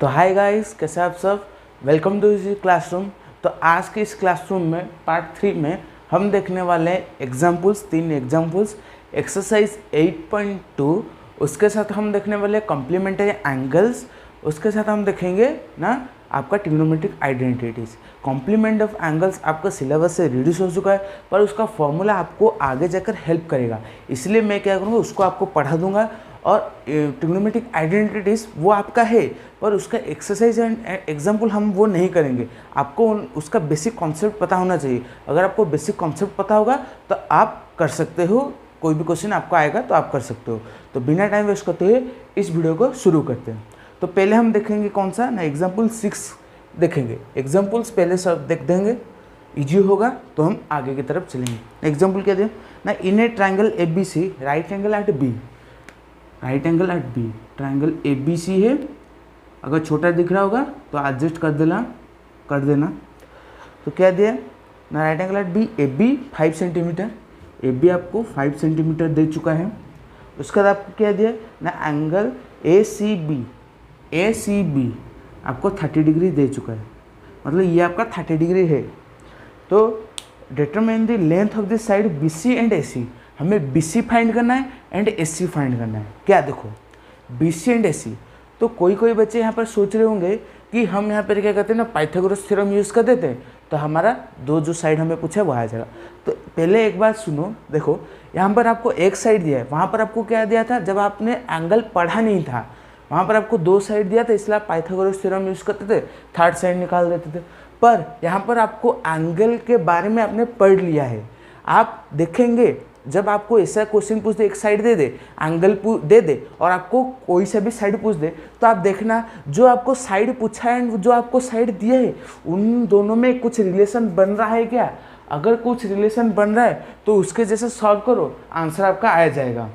तो hi guys, कैसे आप सब। Welcome to this classroom. तो आज के इस क्लासरूम में पार्ट 3 में हम देखने वाले हैं एग्जाम्पल्स, 3 एग्जाम्पल्स, एक्सरसाइज 8.2। उसके साथ हम देखने वाले कॉम्प्लीमेंट्री एंगल्स। उसके साथ हम देखेंगे ना आपका trigonometric identities. Complement of angles आपका सिलेबस से रिड्यूस हो चुका है, पर उसका फॉर्मूला आपको आगे जाकर हेल्प करेगा, इसलिए मैं क्या करूँगा, उसको आपको पढ़ा दूंगा। और ट्रिग्नोमेट्रिक आइडेंटिटीज़ वो आपका है, पर उसका एक्सरसाइज एंड एग्जाम्पल हम वो नहीं करेंगे। आपको उसका बेसिक कॉन्सेप्ट पता होना चाहिए। अगर आपको बेसिक कॉन्सेप्ट पता होगा तो आप कर सकते हो, कोई भी क्वेश्चन आपको आएगा तो आप कर सकते हो। तो बिना टाइम वेस्ट करते हुए इस वीडियो को शुरू करते हैं। तो पहले हम देखेंगे कौन सा ना, एग्जाम्पल 6 देखेंगे। एग्जाम्पल्स पहले सब देख देंगे, इजी होगा तो हम आगे की तरफ चलेंगे। एग्जाम्पल क्या दिया ना, in a triangle A B C, right angle at B, right angle at B, triangle A B C है। अगर छोटा दिख रहा होगा तो एडजस्ट कर देना। तो क्या दिया ना, right angle at B, A B 5 centimetre, A B आपको 5 सेंटीमीटर दे चुका है। उसके बाद आपको क्या दिया ना, एंगल ए सी बी आपको 30 डिग्री दे चुका है, मतलब ये आपका 30 डिग्री है। तो determine the length of this side B C and A C, हमें बी सी फाइंड करना है एंड ए सी फाइंड करना है। क्या देखो, बी सी एंड ए सी। तो कोई बच्चे यहाँ पर सोच रहे होंगे कि हम यहाँ पर क्या करते हैं ना, पाइथागोरस थ्योरम यूज़ कर देते हैं तो हमारा जो साइड हमें पूछा है वो आ जाएगा। तो पहले एक बात सुनो, देखो यहाँ पर आपको एक साइड दिया है, वहाँ पर आपको क्या दिया था, जब आपने एंगल पढ़ा नहीं था वहाँ पर आपको 2 साइड दिया था, इसलिए आप पाइथागोरस थ्योरम यूज़ करते थे, थर्ड साइड निकाल देते थे। पर यहाँ पर आपको एंगल के बारे में आपने पढ़ लिया है। आप देखेंगे जब आपको ऐसा क्वेश्चन पूछ दे, एक साइड दे दे, एंगल दे दे और आपको कोई सा भी साइड पूछ दे, तो आप देखना जो आपको साइड पूछा है एंड जो आपको साइड दिया है उन दोनों में कुछ रिलेशन बन रहा है क्या। अगर कुछ रिलेशन बन रहा है तो उसके जैसे सॉल्व करो, आंसर आपका आ जाएगा।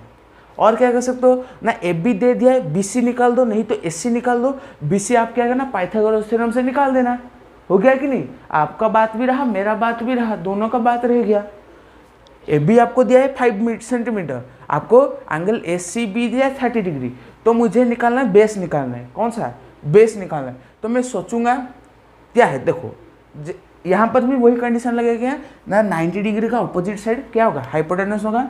और क्या कर सकते हो ना, ए बी दे दिया है, बी सी निकाल दो, नहीं तो एस सी निकाल दो। बी सी आप क्या करना, पाइथागोरस थ्योरम से निकाल देना। हो गया कि नहीं, आपका बात भी रहा, मेरा बात भी रहा, दोनों का बात रह गया। ए बी आपको दिया है 5 सेंटीमीटर, आपको एंगल ए सी बी दिया है 30 डिग्री, तो मुझे निकालना है बेस, निकालना है कौन सा, बेस निकालना है। तो मैं सोचूंगा क्या है, देखो यहाँ पर भी वही कंडीशन लगेगा ना, 90 डिग्री का अपोजिट साइड क्या होगा, हाइपोटेनस होगा,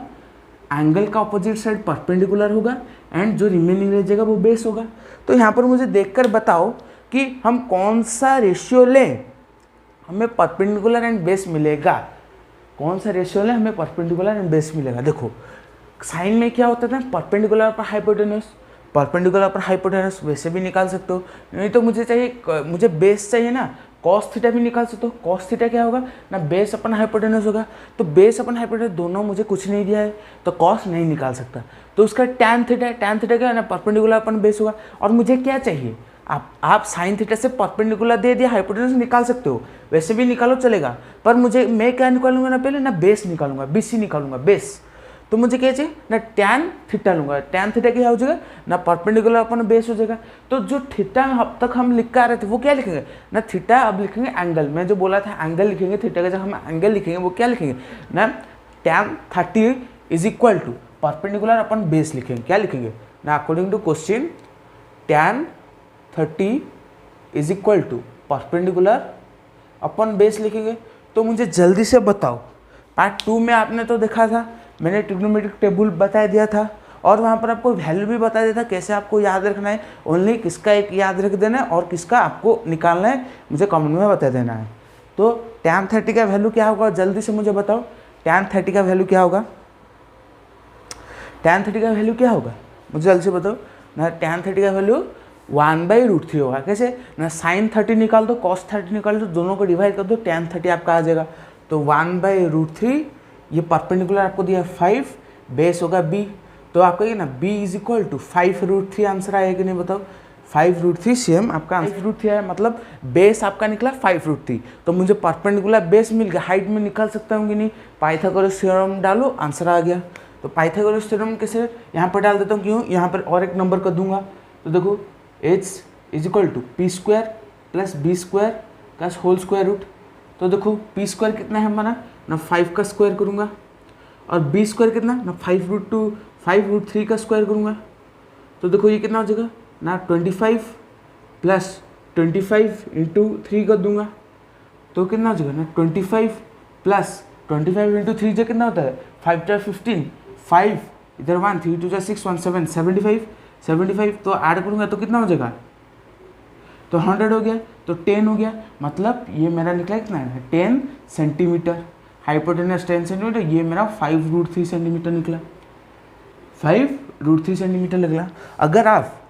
एंगल का अपोजिट साइड परपेंडिकुलर होगा एंड जो रिमेनिंग रह जाएगा वो बेस होगा। तो यहाँ पर मुझे देखकर बताओ कि हम कौन सा रेशियो लें हमें परपेंडिकुलर एंड बेस मिलेगा। कौन सा रेशियो लें हमें परपेंडिकुलर एंड बेस मिलेगा। देखो साइन में क्या होता था, परपेंडिकुलर पर हाइपोटेनस, परपेंडिकुलर पर हाइपोटेनस वैसे भी निकाल सकते हो। नहीं तो मुझे बेस चाहिए ना, कॉस थीटा भी निकाल सकते हो। कॉस थीटा क्या होगा ना, बेस अपन हाइपोटेनस होगा। तो बेस अपन हाइपोटेनस दोनों मुझे कुछ नहीं दिया है तो कॉस नहीं निकाल सकता। तो उसका टैन थीटा क्या है ना, परपेंडिकुलर अपन बेस होगा। और मुझे क्या चाहिए, आप साइन थीटा से परपेंडिकुलर दे दिया, हाइपोटेनस निकाल सकते हो, वैसे भी निकालो चलेगा। पर मैं क्या निकालूंगा ना, पहले ना बेस निकालूंगा, बी सी निकालूंगा बेस। तो मुझे क्या चाहिए ना, टैन थीटा लूंगा। टैन थीटा क्या हो जाएगा ना, परपेंडिकुलर अपन बेस हो जाएगा। तो जो थीटा अब तक हम लिख कर आ रहे थे वो क्या लिखेंगे ना, थीटा अब लिखेंगे एंगल। मैं जो बोला था एंगल लिखेंगे, थीटा का जब हम एंगल लिखेंगे वो क्या लिखेंगे ना, tan 30 is equal to perpendicular upon base लिखेंगे। क्या लिखेंगे ना, according to question tan 30 is equal to perpendicular upon base लिखेंगे। तो मुझे जल्दी से बताओ, पार्ट 2 में आपने तो देखा था, मैंने ट्रिग्नोमेट्रिक टेबल बता दिया था और वहाँ पर आपको वैल्यू भी बता दिया था कैसे आपको याद रखना है। ओनली किसका एक याद रख देना है और किसका आपको निकालना है मुझे कमेंट में बता देना है। तो टैन 30 का वैल्यू क्या होगा, जल्दी से मुझे बताओ, टैन 30 का वैल्यू क्या होगा, टैन 30 का वैल्यू क्या होगा मुझे जल्दी से बताओ ना। टैन 30 का वैल्यू 1/√3 होगा। कैसे ना, साइन 30 निकाल दो, कॉस 30 निकाल दो, दोनों को डिवाइड कर दो, टैन 30 आपका आ जाएगा। तो 1/√3, ये परपेंडिकुलर आपको दिया 5, बेस होगा b। तो आपका ये ना b is equal to 5√3 answer आएगा कि नहीं बताओ। 5√3 सेम आपका 5√3 है, मतलब बेस आपका निकला 5√3। तो मुझे परपेंडिकुलर बेस मिल गया, हाइट में निकाल सकता हूँ कि नहीं, पाइथागोरस थ्योरम डालो, आंसर आ गया। तो पाइथागोरस थ्योरम कैसे यहाँ पर डाल देता हूँ, क्यों यहाँ पर और एक नंबर कर दूंगा। तो देखो h is equal to P square plus B square का होल स्क्वायर रूट। तो देखो पी स्क्वायर कितना है हमारा ना, 5 का स्क्वायर करूँगा, और बी स्क्वायर कितना ना, 5√3 का स्क्वायर करूँगा। तो देखो ये कितना हो जाएगा ना, 25 प्लस 25 इंटू 3 कर दूंगा तो कितना हो जाएगा ना 25 प्लस 25 इंटू 3 जो कितना होता है 5 × 15 5 इधर 1 3 2 6 1 7 75 तो ऐड करूँगा तो कितना हो जाएगा तो 100 हो गया तो 10 हो गया मतलब ये मेरा निकला कितना है 10 सेंटीमीटर हाइपोटेनस 10 सेंटीमीटर ये मेरा 5√3 सेंटीमीटर निकला 5√3 सेंटीमीटर निकला। अगर आप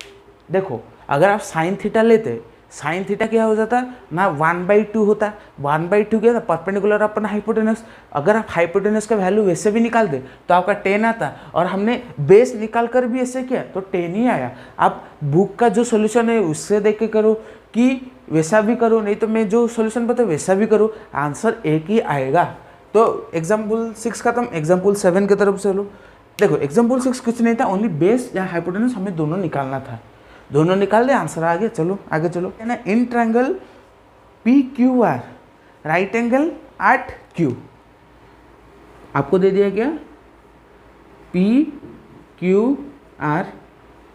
देखो अगर आप साइन थीटा लेते साइन थीटा क्या हो जाता ना 1/2 होता 1/2 क्या था परपेंडिकुलर अपन हाइपोटेनस। अगर आप हाइपोटेनस का वैल्यू वैसे भी निकाल दे तो आपका 10 आता और हमने बेस निकाल कर भी ऐसे किया तो 10 ही आया। आप बुक का जो सोल्यूशन है उससे देख के करो कि वैसा भी करो नहीं तो मैं जो सोल्यूशन बताऊँ वैसा भी करो आंसर एक ही आएगा। तो एग्जाम्पल 6 खत्म एग्जाम्पल 7 की तरफ चलो। देखो एग्जाम्पल 6 कुछ नहीं था ओनली बेस या हाइपोटेनस हमें दोनों निकालना था दोनों निकाल दे आंसर आ गया। चलो आगे चलो है ना in triangle PQR right angle at Q आपको दे दिया क्या PQR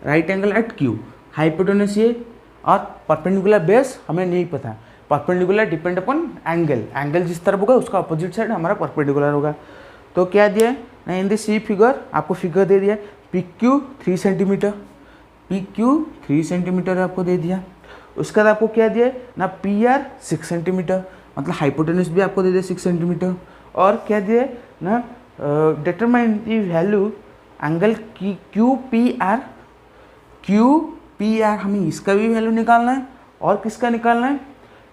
right angle at Q hypotenuse ये और परपेंडिकुलर बेस हमें नहीं पता परपेंडिकुलर डिपेंड अपॉन एंगल जिस तरफ होगा उसका अपोजिट साइड हमारा परपेंडिकुलर होगा। तो क्या दिया है ना इन दिस फिगर आपको फिगर दे दिया PQ 3 सेंटीमीटर PQ 3 सेंटीमीटर आपको दे दिया। उसके बाद आपको क्या दिया ना PR 6 सेंटीमीटर मतलब हाइपोटेनस भी आपको दे दिया 6 सेंटीमीटर और क्या दिया ना डिटरमाइन द वैल्यू एंगल की QPR हमें इसका भी वैल्यू निकालना है और किसका निकालना है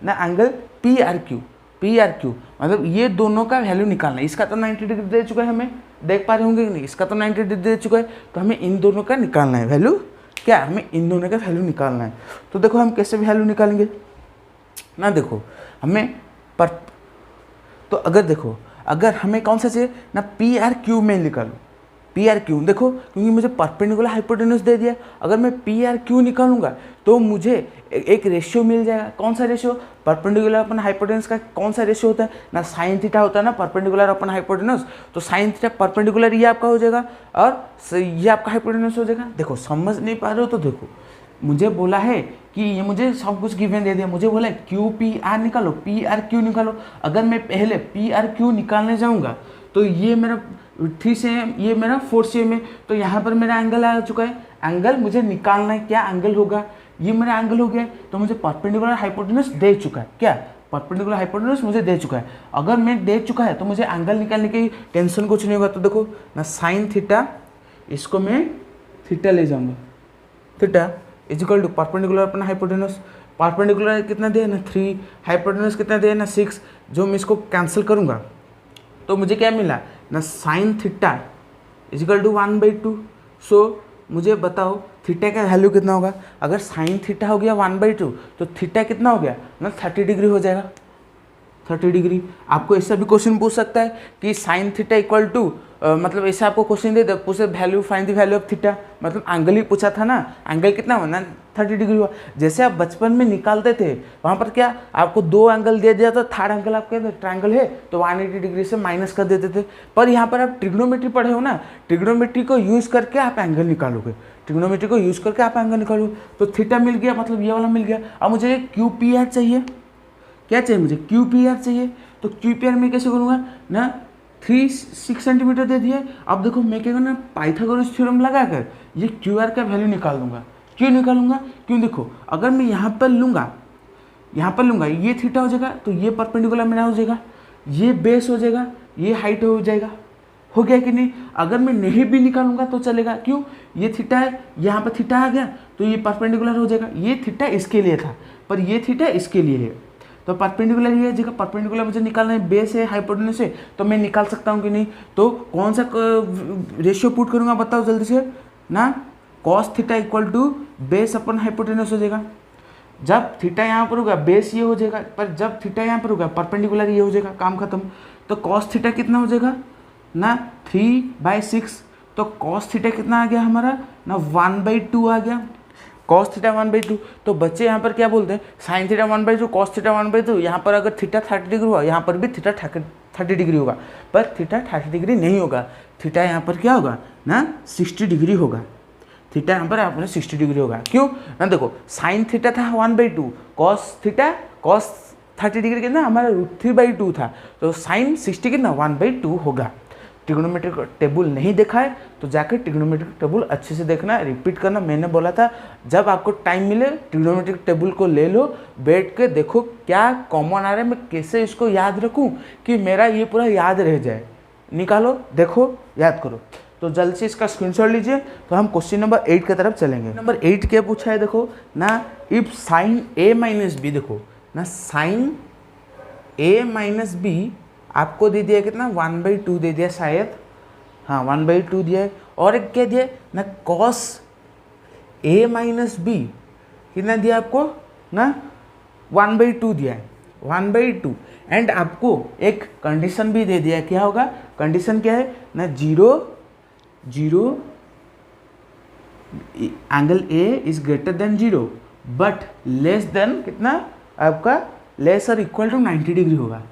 ना एंगल PRQ मतलब ये दोनों का वैल्यू निकालना है। इसका तो 90 डिग्री दे चुका है हमें देख पा रहे होंगे कि नहीं इसका तो 90 डिग्री दे चुका है तो हमें इन दोनों का निकालना है वैल्यू क्या हमें इन दोनों का वैल्यू निकालना है। तो देखो हम कैसे वैल्यू निकालेंगे ना देखो हमें तो अगर देखो अगर हमें कौन सा चाहिए ना PRQ में निकालो PRQ देखो क्योंकि मुझे परपेंडिकुलर हाइपोटेनस दे दिया अगर मैं PRQ निकालूंगा तो मुझे एक रेशियो मिल जाएगा। कौन सा रेशियो परपेंडिकुलर अपन हाइपोटेनस का कौन सा रेशियो होता है ना साइन थीटा होता है ना परपेंडिकुलर अपन हाइपोटेनस तो साइन थीटा परपेंडिकुलर ये आपका हो जाएगा और ये आपका हाइपोटेनस हो जाएगा। देखो समझ नहीं पा रहे हो तो देखो मुझे बोला है कि ये मुझे सब कुछ गिवन दे दिया मुझे बोला है QPR निकालो PRQ निकालो। अगर मैं पहले PRQ निकालने जाऊँगा तो ये मेरा 3 cm ये मेरा 4 cm है तो यहाँ पर मेरा एंगल आ चुका है एंगल मुझे निकालना है क्या एंगल होगा ये मेरा एंगल हो गया तो मुझे परपेंडिकुलर हाइपोटेनस दे चुका है क्या परपेंडिकुलर हाइपोटेनस मुझे दे चुका है। अगर मैं दे चुका है तो मुझे एंगल निकालने की टेंशन कुछ नहीं होगा। तो देखो ना साइन थीटा इसको मैं थीटा ले जाऊँगा थीटा इजिकल टू परपेंडिकुलर अपना हाइपोटेनस परपेंडिकुलर कितना दिया ना 3 हाइपोटेनस कितना दिया ना 6 जो मैं इसको कैंसिल करूँगा तो मुझे क्या मिला ना साइन थीटा इजिकल टू 1/2। सो मुझे बताओ थीटा का वैल्यू कितना होगा अगर साइन थीटा हो गया 1/2 तो थीटा कितना हो गया ना 30 डिग्री हो जाएगा 30 डिग्री। आपको ऐसा भी क्वेश्चन पूछ सकता है कि साइन थीटा इक्वल टू मतलब ऐसा आपको क्वेश्चन दे पूछे value find the value of theta मतलब एंगल ही पूछा था ना एंगल कितना हुआ ना 30 डिग्री हुआ। जैसे आप बचपन में निकालते थे वहाँ पर क्या आपको 2 एंगल दे दिया तो थर्ड एंगल आप कहते ट्रायंगल है तो 180 डिग्री से माइनस कर देते थे। पर यहाँ पर आप ट्रिग्नोमेट्री पढ़े हो ना ट्रिग्नोमेट्री को यूज़ करके आप एंगल निकालोगे ट्रिग्नोमेट्री को यूज़ करके आप एंगल निकालोगे तो थीटा मिल गया मतलब ये वाला मिल गया। अब मुझे QPR चाहिए क्या चाहिए मुझे QPR चाहिए तो QPR में कैसे करूँगा ना 6 सेंटीमीटर दे दिए। अब देखो मैं क्या करना पाइथागोरस थ्योरम लगाकर ये QR का वैल्यू निकाल दूंगा। क्यों निकालूंगा क्यों देखो अगर मैं यहाँ पर लूँगा ये थीटा हो जाएगा तो ये परपेंडिकुलर मेरा हो जाएगा ये बेस हो जाएगा ये हाइट हो जाएगा हो गया कि नहीं। अगर मैं नहीं भी निकालूंगा तो चलेगा क्यों ये थीटा है यहाँ पर थीटा आ गया तो ये परपेंडिकुलर हो जाएगा। ये थीटा इसके लिए था पर ये थीटा इसके लिए है तो परपेंडिकुलर ये जगह परपेंडिकुलर मुझे निकालना है बेस है हाइपोटेनस है तो मैं निकाल सकता हूँ कि नहीं। तो कौन सा रेशियो पुट करूँगा बताओ जल्दी से ना cos theta equal to base upon hypotenuse हो जाएगा। जब थीटा यहाँ पर होगा बेस ये हो जाएगा पर जब थीटा यहाँ पर होगा परपेंडिकुलर ये हो जाएगा काम खत्म। तो कॉस थीटा कितना हो जाएगा ना 3/6 तो कॉस थीटा कितना आ गया हमारा ना 1/2 आ गया कॉस थीटा 1/2। तो बच्चे यहाँ पर क्या बोलते हैं साइन थीटा 1/2 कॉस थीटा 1/2 यहाँ पर अगर थीटा 30 डिग्री हुआ यहाँ पर भी थीटा 30 डिग्री होगा पर थीटा 30 डिग्री नहीं होगा थीटा यहाँ पर क्या होगा ना 60 डिग्री होगा। थीटा यहाँ पर आपने 60 डिग्री होगा। क्यों ना, देखो साइन थीटा था 1/2, कॉस थीटा कॉस 30 डिग्री कितना हमारा √3/2 था, तो साइन 60 कितना 1/2 होगा। ट्रिग्नोमेट्रिक टेबल नहीं देखा है तो जाकर ट्रिग्नोमेट्रिक टेबल अच्छे से देखना, रिपीट करना। मैंने बोला था जब आपको टाइम मिले ट्रिग्नोमेट्रिक टेबल को ले लो, बैठ के देखो क्या कॉमन आ रहा है, मैं कैसे इसको याद रखूं कि मेरा ये पूरा याद रह जाए। निकालो, देखो, याद करो। तो जल्द से इसका स्क्रीनशॉट लीजिए। तो हम क्वेश्चन नंबर 8 की तरफ चलेंगे। नंबर 8 क्या पूछा है, देखो ना, if sine a minus B, देखो ना साइन a माइनस बी आपको दे दिया कितना 1/2 दे दिया शायद, हाँ 1/2 दिया है। और एक क्या दिया ना, कॉस a माइनस बी कितना दिया आपको ना 1/2 दिया है, 1/2। एंड आपको एक कंडीशन भी दे दिया, क्या होगा कंडीशन, क्या है ना, 0 angle A is greater than 0 but less than कितना आपका, लेस और इक्वल टू 90 डिग्री होगा,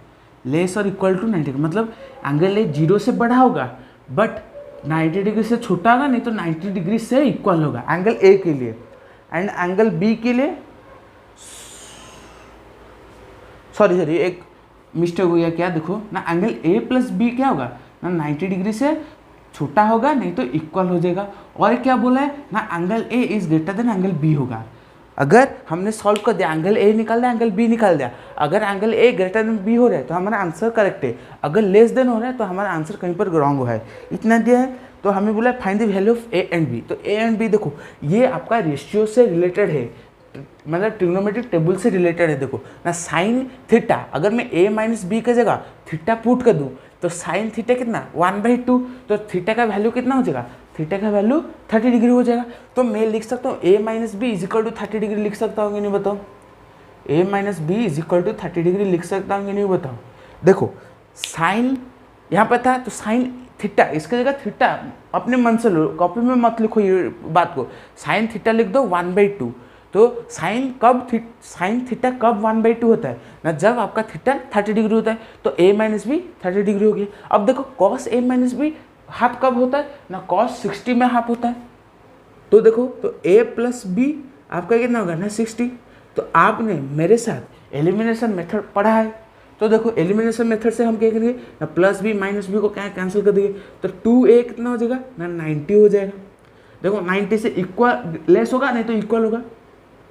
लेस और इक्वल टू 90 डिग्री, मतलब एंगल A 0 से बड़ा होगा बट 90 डिग्री से छोटा होगा, नहीं तो 90 डिग्री से इक्वल होगा एंगल A के लिए। एंड एंगल B के लिए, सॉरी एक मिस्टेक हो गया, क्या देखो ना, एंगल A प्लस बी क्या होगा ना 90 डिग्री से छोटा होगा, नहीं तो इक्वल हो जाएगा। और क्या बोला है ना, angle A is greater than angle B होगा। अगर हमने सॉल्व कर दिया, एंगल A निकाल दिया, एंगल B निकाल दिया, अगर angle A greater than B हो रहा है तो हमारा आंसर करेक्ट है, अगर लेस देन हो रहा है तो हमारा आंसर कहीं पर रॉन्ग हुआ है। इतना दिया है तो हमें बोला find the value of A and B। तो A एंड B देखो ये आपका रेशियो से रिलेटेड है, मतलब ट्रिग्नोमेट्रिक टेबल से रिलेटेड है। देखो ना साइन थीटा, अगर मैं A माइनस बी की जगह थीटा पुट कर दूँ तो साइन थीटा कितना 1/2, तो थीटा का वैल्यू कितना हो जाएगा, थीटा का वैल्यू 30 डिग्री हो जाएगा। तो मैं लिख सकता हूँ A minus B is equal to 30 degree लिख सकता हूँ कि नहीं बताओ, A minus B is equal to 30 degree लिख सकता हूँ कि नहीं बताओ। देखो साइन यहाँ पर था तो साइन थीटा, इसकी जगह थीटा अपने मन से लो, कॉपी में मत लिखो ये बात को, साइन थीटा लिख दो 1/2। तो साइन थीटा कब 1/2 होता है ना, जब आपका थीटा 30 डिग्री होता है, तो A माइनस बी 30 डिग्री हो गया। अब देखो cos A minus B half कब होता है ना, कॉस 60 में हाफ होता है। तो देखो तो A प्लस बी आपका कितना होगा ना 60। तो आपने मेरे साथ एलिमिनेशन मेथड पढ़ा है, तो देखो एलिमिनेशन मेथड से हम क्या करेंगे ना, प्लस बी माइनस बी को क्या कैंसिल कर देंगे, तो 2A कितना हो जाएगा ना 90 हो जाएगा। देखो 90 से इक्वल लेस होगा, नहीं तो इक्वल होगा,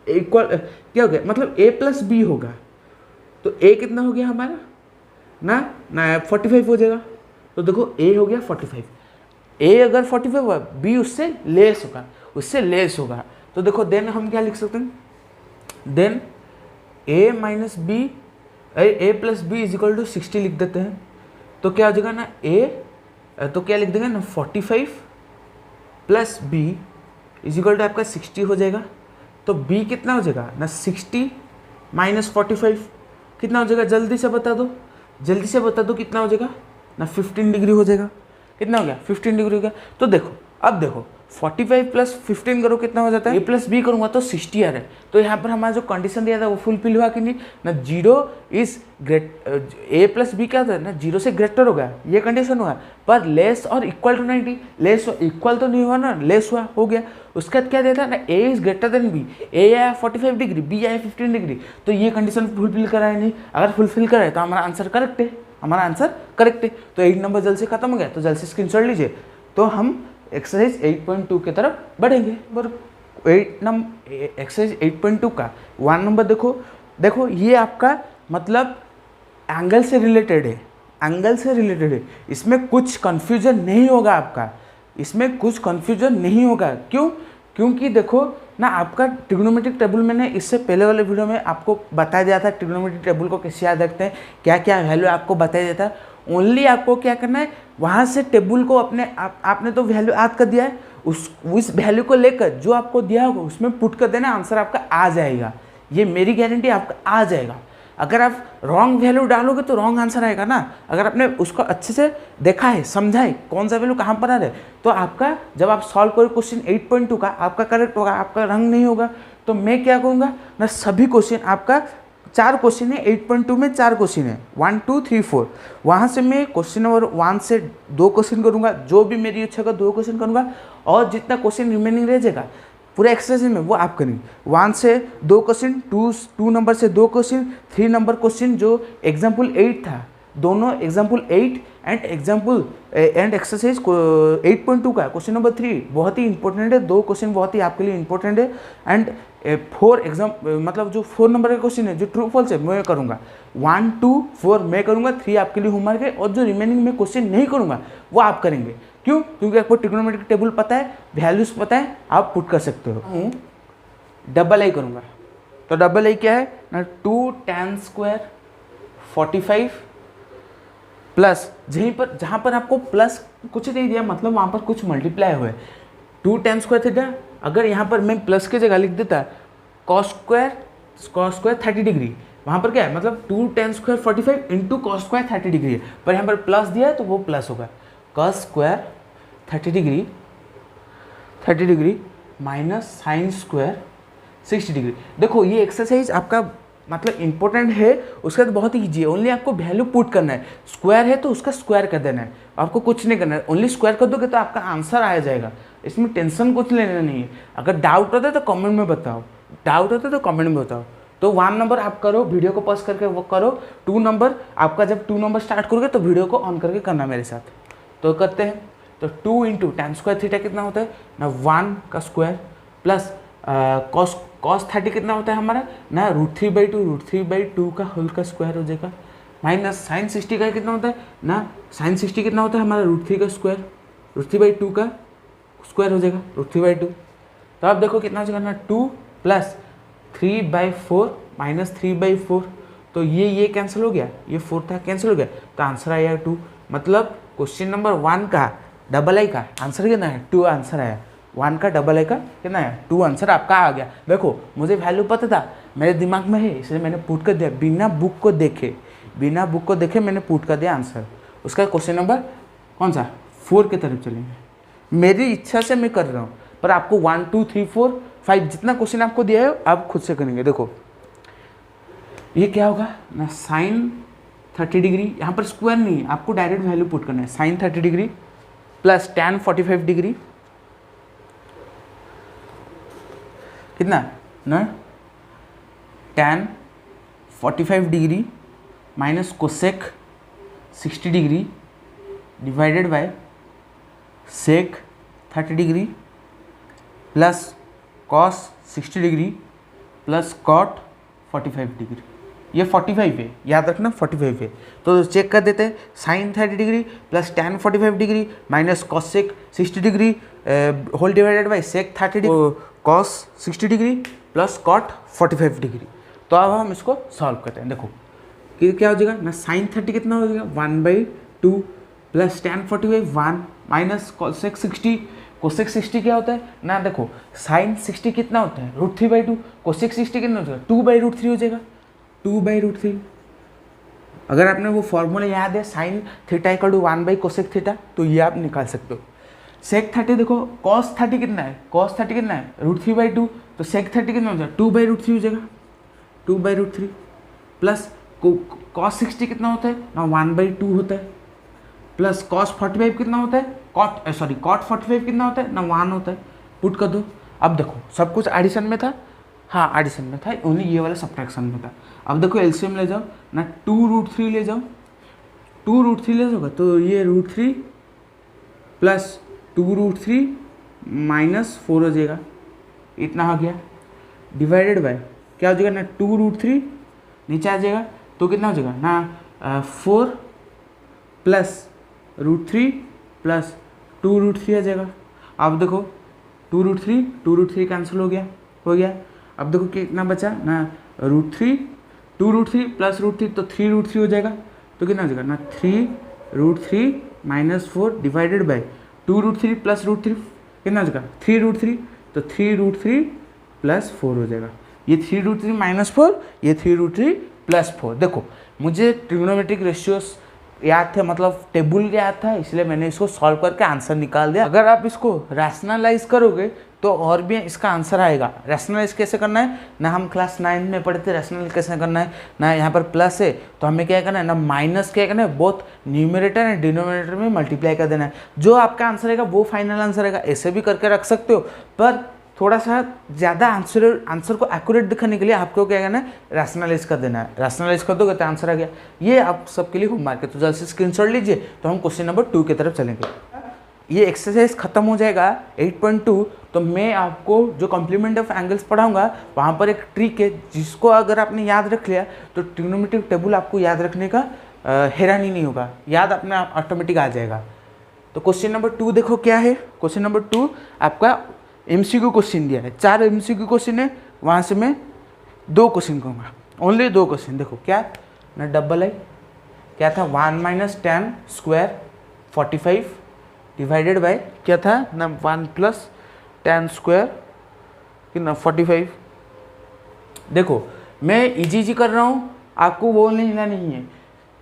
इक्वल क्या हो गया, मतलब A प्लस बी होगा, तो A कितना हो गया हमारा ना 45 हो जाएगा। तो देखो A हो गया 45, A अगर 45 हुआ, B उससे लेस होगा। तो देखो देन हम क्या लिख सकते हैं, then A minus B A plus B is equal to 60 लिख देते हैं। तो क्या हो जाएगा ना A, तो क्या लिख देंगे ना 45 plus B is equal to आपका 60 हो जाएगा। तो B कितना हो जाएगा ना 60 माइनस 45 कितना हो जाएगा, जल्दी से बता दो कितना हो जाएगा ना 15 डिग्री हो जाएगा। कितना हो गया 15 डिग्री हो गया। तो देखो अब देखो 45 प्लस 15 करो कितना हो जाता है, A प्लस बी करूँगा तो 60 आ रहा है। तो यहाँ पर हमारा जो कंडीशन दिया था वो फुलफिल हुआ कि नहीं ना, 0 is great, A plus B क्या था ना 0 से ग्रेटर हो गया, ये कंडीशन हुआ। पर लेस और इक्वल टू 90, लेस और इक्वल तो नहीं हुआ ना, लेस हुआ हो गया। उसके बाद क्या देता है ना A is greater than B, A आया 45 डिग्री, B आया 15 डिग्री, तो ये कंडीशन फुलफिल करा है नहीं। अगर फुलफिल करा है तो हमारा आंसर करेक्ट है, तो 8 नंबर जल्द से खत्म हो गया। तो जल्द से स्क्रीनशॉट लीजिए। तो हम एक्सरसाइज 8.2 की तरफ बढ़ेंगे। एक्सरसाइज 8.2 का 1 नंबर देखो ये आपका मतलब एंगल से रिलेटेड है, इसमें कुछ कंफ्यूजन नहीं होगा क्योंकि देखो ना आपका ट्रिग्नोमेट्रिक टेबल मैंने इससे पहले वाले वीडियो में आपको बता दिया था, ट्रिग्नोमेट्रिक टेबल को कैसे याद रखते हैं, क्या क्या वैल्यू आपको बताया दिया था। ओनली आपको क्या करना है, वहाँ से टेबल को आपने तो वैल्यू याद कर दिया है, उस वैल्यू को लेकर जो आपको दिया होगा उसमें पुट कर देना, आंसर आपका आ जाएगा। ये मेरी गारंटी, आपका आ जाएगा। अगर आप रॉन्ग वैल्यू डालोगे तो रॉन्ग आंसर आएगा ना। अगर आपने उसको अच्छे से देखा है, समझा है कौन सा वैल्यू कहाँ पर आ रहा है, तो आपका जब आप सॉल्व करो क्वेश्चन 8.2 का आपका करेक्ट होगा, आपका रंग नहीं होगा। तो मैं क्या कहूँगा ना, सभी क्वेश्चन आपका 4 क्वेश्चन है, 8.2 में 4 क्वेश्चन है, 1 2 3 4। वहाँ से मैं क्वेश्चन नंबर 1 से 2 क्वेश्चन करूँगा, जो भी मेरी इच्छा का 2 क्वेश्चन करूँगा, और जितना क्वेश्चन रिमेनिंग रह जाएगा पूरा एक्सरसाइज में वो आप करेंगे। 1 से 2 क्वेश्चन, 2 नंबर से 2 क्वेश्चन, 3 नंबर क्वेश्चन जो एग्जाम्पल 8 था, दोनों एग्जाम्पल 8 एंड एक्सरसाइज 8.2 का क्वेश्चन नंबर 3 बहुत ही इंपॉर्टेंट है, 2 क्वेश्चन बहुत ही आपके लिए इंपॉर्टेंट है। एंड 4 एग्जाम मतलब जो 4 नंबर का क्वेश्चन है जो ट्रू फॉल्स है मैं करूँगा, 1 2 4 मैं करूँगा, 3 आपके लिए होमवर्क है, और जो रिमेनिंग में क्वेश्चन नहीं करूँगा वो आप करेंगे। क्यों? क्योंकि आपको ट्रिग्नोमेट्रिक टेबल पता है, वैल्यूज पता है, आप पुट कर सकते हो। डबल आई करूँगा, तो डबल आई क्या है ना, 2 tan स्क्वायर 45 प्लस जहाँ पर आपको प्लस कुछ नहीं दिया, मतलब वहाँ पर कुछ मल्टीप्लाई हुआ है, 2 tan स्क्वायर थीटा। अगर यहाँ पर मैं प्लस की जगह लिख देता cos स्क्वायर 30 डिग्री, वहाँ पर क्या है मतलब 2 tan square 45 into cos square 30 degree है, पर यहाँ पर प्लस दिया है तो वो प्लस होगा, cos square 30 degree minus sine square 60 degree. देखो ये एक्सरसाइज आपका मतलब इंपॉर्टेंट है, उसका तो बहुत ही ईजी है, ओनली आपको वैल्यू पुट करना है। स्क्वायर है तो उसका स्क्वायर कर देना है, आपको कुछ नहीं करना है, ओनली स्क्वायर कर दोगे तो आपका आंसर आ जाएगा, इसमें टेंशन कुछ लेना नहीं है। अगर डाउट होता है तो कमेंट में बताओ, तो 1 नंबर आप करो, वीडियो को पॉज करके वो करो। 2 नंबर आपका, जब 2 नंबर स्टार्ट करोगे तो वीडियो को ऑन करके करना मेरे साथ। तो करते हैं, तो 2 इंटू tan स्क्वायर थीटा कितना होता है ना, 1 का स्क्वायर प्लस cos 30 कितना होता है हमारा ना, √3/2 का होल का स्क्वायर हो जाएगा, माइनस साइन 60 का कितना होता है ना, साइन 60 कितना होता है हमारा √3 का स्क्वायर, √3/2 का स्क्वायर हो जाएगा, √3/2। तो आप देखो कितना हो जाएगा ना, 2 प्लस 3/4 माइनस 3/4, तो ये कैंसिल हो गया, ये 4 था कैंसिल हो गया, तो आंसर आया 2। मतलब क्वेश्चन नंबर 1 का डबल आई का आंसर कितना है, 2 आंसर आया। 1 का डबल आई का कितना है, 2 आंसर आपका आ गया। देखो मुझे वैल्यू पता था, मेरे दिमाग में है, इसलिए मैंने पुट कर दिया, बिना बुक को देखे मैंने पुट कर दिया आंसर। उसका क्वेश्चन नंबर कौन सा, 4 की तरफ चलेंगे। मेरी इच्छा से मैं कर रहा हूँ, पर आपको 1 2 3 4 5 जितना क्वेश्चन आपको दिया है आप खुद से करेंगे। देखो ये क्या होगा ना, साइन 30 डिग्री, यहाँ पर स्क्वायर नहीं है, आपको डायरेक्ट वैल्यू पुट करना है, sine 30 degree plus tan 45 degree कितना ना, tan 45 degree minus cosec 60 degree divided by sec 30 degree plus cos 60 degree plus cot 45 degree. ये 45 है, याद रखना 45 है। तो चेक कर देते हैं, sine 30 degree plus tan 45 degree minus cosec 60 degree whole divided by sec 30 degree cos 60 degree plus cot 45 degree. तो अब हम इसको सॉल्व करते हैं। देखो कि क्या हो जाएगा ना, साइन 30 कितना हो जाएगा 1/2 plus tan 45 1 minus cosec 60, cosec 60 क्या होता है ना, देखो साइन 60 कितना होता है √3/2, कोसेक 60 कितना हो जाएगा 2/√3 हो जाएगा, 2/√3। अगर आपने वो फॉर्मूला याद है sine theta equal to cosec theta, तो ये आप निकाल सकते हो। सेक 30 देखो, cos 30 कितना है, cos 30 कितना है √3/2, तो सेक 30 कितना हो जाएगा 2/√3 हो जाएगा, 2/√3 प्लस cos 60 कितना होता है ना 1/2 होता है, प्लस cos 45 कितना होता है, cot 45 कितना होता है ना 1 होता है, पुट कर दो। अब देखो सब कुछ एडिशन में था, हाँ एडिशन में था, ओनली ये वाला सब्ट्रैक्शन में था। अब देखो एलसीएम ले जाओ ना, 2√3 ले जाओ, 2√3 ले जाओगे तो ये √3 प्लस 2√3 माइनस 4 हो जाएगा, इतना हो गया, डिवाइडेड बाय क्या हो जाएगा ना 2√3 नीचे आ जाएगा, तो कितना हो जाएगा ना 4 प्लस √3 प्लस 2√3 आ जाएगा। अब देखो 2√3 कैंसिल हो गया। अब देखो कितना बचा ना, √3 2√3 प्लस √3 तो 3√3 हो जाएगा, तो कितना हो जाएगा ना 3√3 माइनस 4 डिवाइडेड बाय 2√3 प्लस √3 कितना हो जाएगा 3√3, तो 3√3 प्लस 4 हो जाएगा। ये 3√3 माइनस 4, ये 3√3 प्लस 4। देखो मुझे ट्रिग्नोमेट्रिक रेशियोस याद थे, मतलब टेबल याद था, इसलिए मैंने इसको सॉल्व करके आंसर निकाल दिया। अगर आप इसको रैशनलाइज करोगे तो और भी इसका आंसर आएगा। रैशनलाइज कैसे करना है ना, हम क्लास 9 में पढ़े थे रैशनलाइज कैसे करना है ना। यहाँ पर प्लस है तो हमें क्या करना है ना, माइनस क्या करना है, बोथ न्यूमरेटर एंड डिनोमिनेटर में मल्टीप्लाई कर देना है। जो आपका आंसर आएगा वो फाइनल आंसर आएगा। ऐसे भी करके रख सकते हो, पर थोड़ा सा ज़्यादा आंसर को एक्यूरेट दिखाने के लिए आपको क्या करना है, रैशनलाइज कर देना है। रैशनलाइज कर दोगे तो आंसर आ गया। ये आप सबके लिए होमवर्क है, तो जल्द से स्क्रीनशॉट लीजिए। तो हम क्वेश्चन नंबर 2 की तरफ चलेंगे। ये एक्सरसाइज खत्म हो जाएगा 8.2, तो मैं आपको जो कॉम्प्लीमेंट ऑफ एंगल्स पढ़ाऊंगा वहाँ पर एक ट्रिक है जिसको अगर आपने याद रख लिया तो ट्रिग्नोमेट्रिक टेबल आपको याद रखने का हैरानी नहीं होगा, याद अपने आप ऑटोमेटिक आ जाएगा। तो क्वेश्चन नंबर 2 देखो क्या है। क्वेश्चन नंबर 2 आपका MCQ क्वेश्चन दिया है, 4 MCQ क्वेश्चन है, वहाँ से मैं 2 क्वेश्चन कहूँगा, ओनली 2 क्वेश्चन। देखो क्या ना, डबल आई क्या था, 1 - tan स्क्वायर 45 डिवाइडेड बाय क्या था ना, 1 + tan स्क्वायर कितना 45। देखो मैं इजी कर रहा हूँ, आपको वो लेना नहीं है,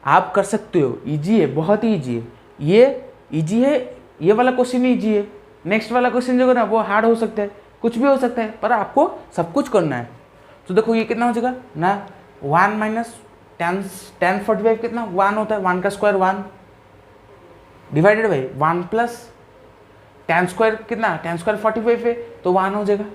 आप कर सकते हो, इजी है, बहुत ही इजी है। ये इजी है, ये वाला क्वेश्चन इजी है। नेक्स्ट वाला क्वेश्चन जो है ना वो हार्ड हो सकता है, कुछ भी हो सकता है, पर आपको सब कुछ करना है। तो देखो ये कितना हो जाएगा ना, 1 - tan 45 कितना 1 होता है, 1 का square 1 divided by 1 + tan square कितना, tan स्क्वायर 45 है तो 1 हो जाएगा।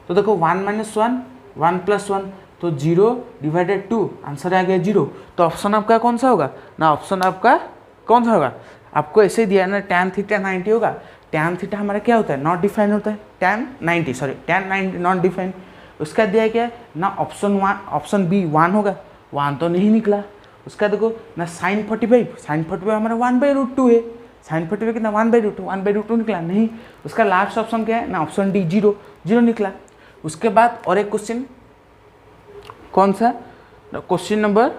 तो देखो 1 - 1 1 + 1 तो 0 डिवाइडेड 2, आंसर आ गया 0। तो ऑप्शन आपका कौन सा होगा ना, ऑप्शन आपका कौन सा होगा, आपको ऐसे ही दिया है ना, tan थीटा 90 होगा। tan थीटा हमारा क्या होता है, नॉट डिफाइन होता है, tan 90 नॉट डिफाइन। उसका दिया क्या है ना, ऑप्शन बी 1 होगा, 1 तो नहीं निकला। उसका देखो ना sin 45 हमारा 1/√2 है, sin 45 कितना 1/√2 निकला नहीं। उसका लास्ट ऑप्शन क्या है ना, ऑप्शन डी 0 निकला। उसके बाद और एक क्वेश्चन कौन सा, क्वेश्चन नंबर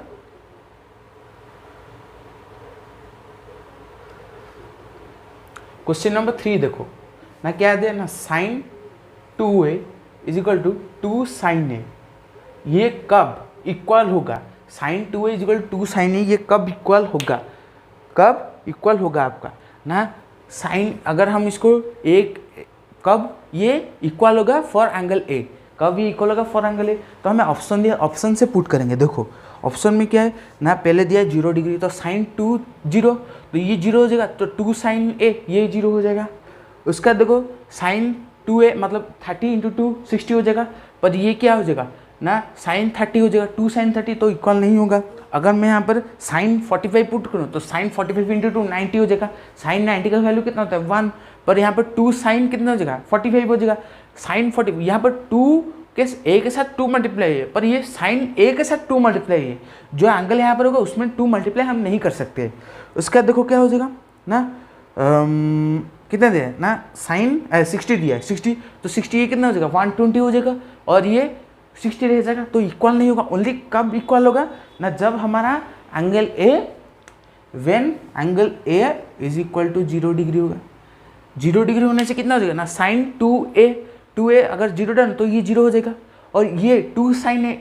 क्वेश्चन नंबर 3 देखो ना, क्या दिया ना, sin 2a = 2 sin a, ये कब इक्वल होगा, sin 2a = 2 sin a, ये कब इक्वल होगा, कब इक्वल होगा आपका ना, साइन अगर हम इसको एक कब ये इक्वल होगा फॉर एंगल ए, कब ये इक्वल होगा फॉर एंगल ए, तो हमें ऑप्शन दिया, ऑप्शन से पुट करेंगे। देखो ऑप्शन में क्या है ना, पहले दिया है 0 डिग्री, तो sin 2 0, तो ये 0 हो जाएगा, तो 2 sin a ये 0 हो जाएगा। उसका देखो sin 2a मतलब 30 × 2 60 हो जाएगा, पर ये क्या हो जाएगा ना, sin 30 हो जाएगा, 2 sin 30 तो इक्वल नहीं होगा। अगर मैं यहाँ पर sin 45 पुट करूँ तो sin 45 × 2 90 हो जाएगा, sin 90 का वैल्यू कितना होता है 1, पर यहाँ पर 2 sin कितना हो जाएगा 45 हो जाएगा। sin 40 यहाँ पर 2 ए के साथ 2 मल्टीप्लाई है, पर ये sin a के साथ 2 मल्टीप्लाई है, जो एंगल यहाँ पर होगा उसमें 2 मल्टीप्लाई हम नहीं कर सकते। उसका देखो क्या हो जाएगा ना, कितना दिया है ना, sin 60 दिया है 60, तो 60 ये कितना हो जाएगा 120 हो जाएगा, और ये 60 रह जाएगा, तो इक्वल नहीं होगा। ओनली कब इक्वल होगा ना, जब हमारा angle A, when angle A = 0 degree होगा। 0 डिग्री होने से कितना हो जाएगा ना, sin 2a अगर 0 डन तो ये 0 हो जाएगा, और ये 2 sin a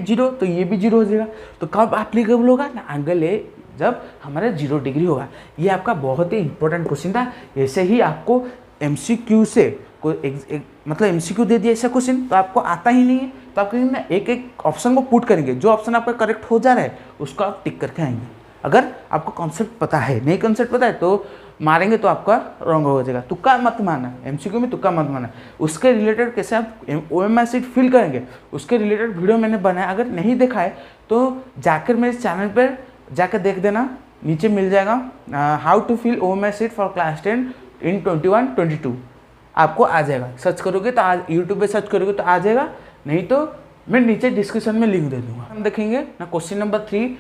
0 तो ये भी 0 हो जाएगा। तो कब एप्लीकेबल होगा ना, एंगल ए जब हमारा 0 डिग्री होगा। ये आपका बहुत ही इंपॉर्टेंट क्वेश्चन था। ऐसे ही आपको MCQ से कोई मतलब MCQ दे दिया ऐसा क्वेश्चन तो आपको आता ही नहीं है, तो आप कहेंगे ना एक एक ऑप्शन को पुट करेंगे, जो ऑप्शन आपका करेक्ट हो जा रहा है उसको आप टिक करके आएंगे। अगर आपको कॉन्सेप्ट पता है, नहीं कॉन्सेप्ट पता है तो मारेंगे तो आपका रॉन्ग हो जाएगा। तुक्का मत मारना, MCQ में तुक्का मत मारना। उसके रिलेटेड कैसे आप OMR शीट फिल करेंगे उसके रिलेटेड वीडियो मैंने बनाया, अगर नहीं देखा है तो जाकर मेरे चैनल पर जाकर देख देना, नीचे मिल जाएगा how to fill OMR sheet for class 10 in 21-22 आपको आ जाएगा। सर्च करोगे तो आज यूट्यूब पे सर्च करोगे तो आ जाएगा, नहीं तो मैं नीचे डिस्क्रिप्शन में लिंक दे दूंगा। हम देखेंगे ना क्वेश्चन नंबर 3